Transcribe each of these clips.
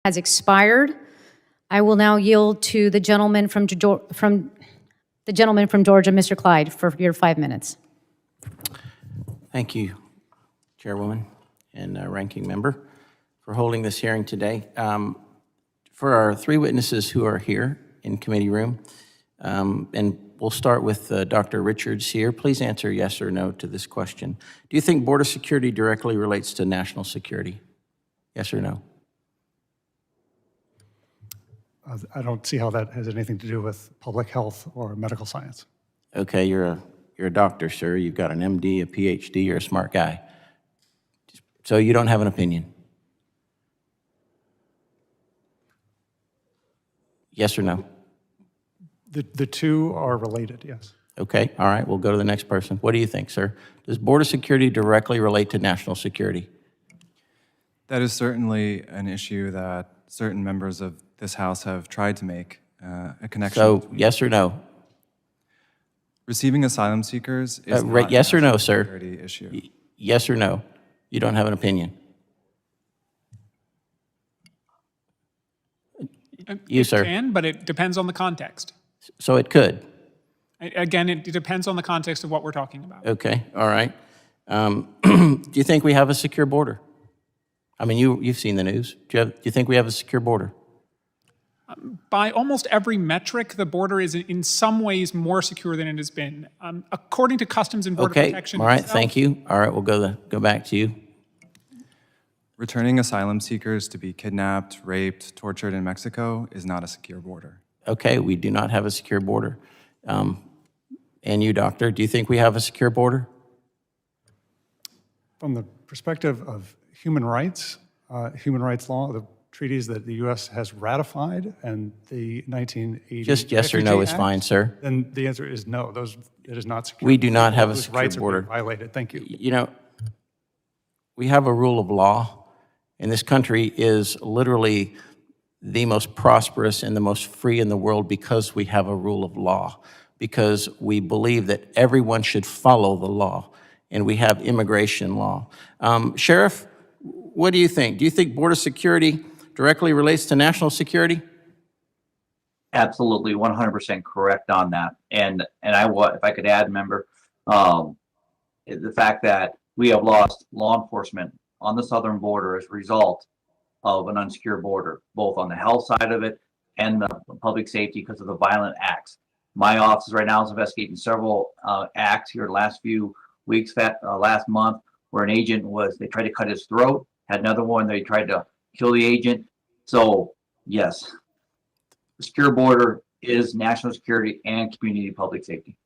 has expired. I will now yield to the gentleman from Georgia, Mr. Clyde, for your 5 minutes. Thank you, Chairwoman and Ranking Member, for holding this hearing today. For our 3 witnesses who are here in committee room, and we'll start with Dr. Richards here. Please answer yes or no to this question. Do you think border security directly relates to national security? Yes or no? I don't see how that has anything to do with public health or medical science. Okay, you're a doctor, sir. You've got an MD, a PhD, you're a smart guy. So you don't have an opinion? Yes or no? The two are related, yes. Okay, all right, we'll go to the next person. What do you think, sir? Does border security directly relate to national security? That is certainly an issue that certain members of this House have tried to make a connection. So, yes or no? Receiving asylum seekers is not yes a or no, national sir? security issue. Yes or no? You don't have an opinion? You, sir? It can, but it depends on the context. So it could? Again, it depends on the context of what we're talking about. Okay, all right. Do you think we have a secure border? I mean, you've seen the news. Do you think we have a secure border? By almost every metric, the border is in some ways more secure than it has been. According to Customs and Border Protection. All right, thank you. All right, we'll go back to you. Returning asylum seekers to be kidnapped, raped, tortured in Mexico is not a secure border. Okay, we do not have a secure border. And you, doctor, do you think we have a secure border? From the perspective of human rights law, the treaties that the U.S. has ratified and the 1980 Just yes or no is fine, sir. Then the answer is no. It is not secure. We do not have a secure rights border. Are being violated. Thank you. You know, we have a rule of law, and this country is literally the most prosperous and the most free in the world because we have a rule of law, because we believe that everyone should follow the law, and we have immigration law. Sheriff, what do you think? Do you think border security directly relates to national security? Absolutely, 100% correct on that. And if I could add, member, the fact that we have lost law enforcement on the southern border as a result of an unsecure border, both on the health side of it and the public safety because of the violent acts. My office right now is investigating several acts here the last few weeks, last month, where an agent they tried to cut his throat, had another one, they tried to kill the agent. So yes, the secure border is national security and community public safety.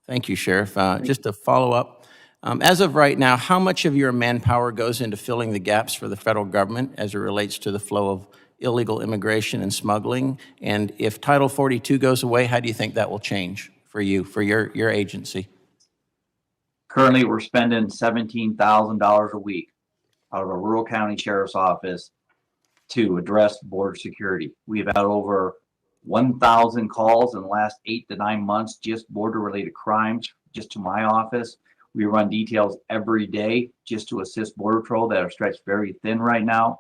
Thank you, Sheriff. Just to follow up, as of right now, how much of your manpower goes into filling the gaps for the federal government as it relates to the flow of illegal immigration and smuggling? And if Title 42 goes away, how do you think that will change for you, for your agency? Currently, we're spending $17,000 a week out of a rural county sheriff's office to address border security. We've had over 1,000 calls in the last 8 to 9 months, just border-related crimes, just to my office. We run details every day just to assist Border Patrol that are stretched very thin right now.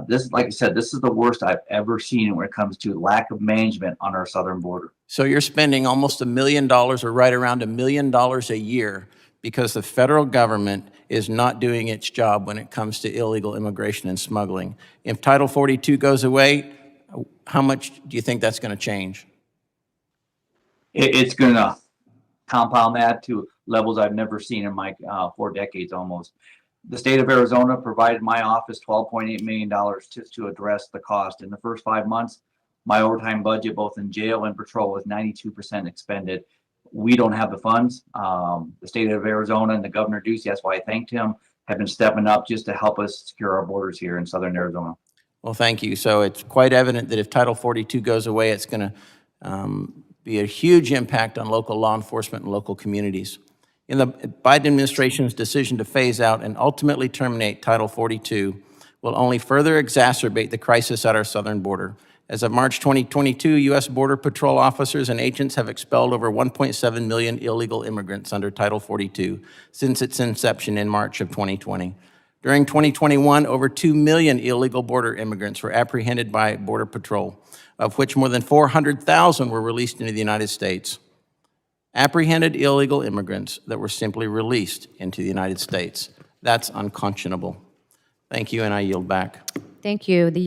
This, like I said, this is the worst I've ever seen when it comes to lack of management on our southern border. So you're spending almost $1 million or right around $1 million a year because the federal government is not doing its job when it comes to illegal immigration and smuggling. If Title 42 goes away, how much do you think that's going to change? It's going to compound that to levels I've never seen in my 4 decades almost. The state of Arizona provided my office $12.8 million just to address the cost. In the first 5 months, my overtime budget, both in jail and patrol, was 92% expended. We don't have the funds. The state of Arizona and the Governor Ducey, that's why I thanked him, have been stepping up just to help us secure our borders here in southern Arizona. Well, thank you. So it's quite evident that if Title 42 goes away, it's going to be a huge impact on local law enforcement and local communities. In the Biden administration's decision to phase out and ultimately terminate Title 42 will only further exacerbate the crisis at our southern border. As of March 2022, U.S. Border Patrol officers and agents have expelled over 1.7 million illegal immigrants under Title 42 since its inception in March of 2020. During 2021, over 2 million illegal border immigrants were apprehended by Border Patrol, of which more than 400,000 were released into the United States. Apprehended illegal immigrants that were simply released into the United States. That's unconscionable. Thank you, and I yield back. Thank you.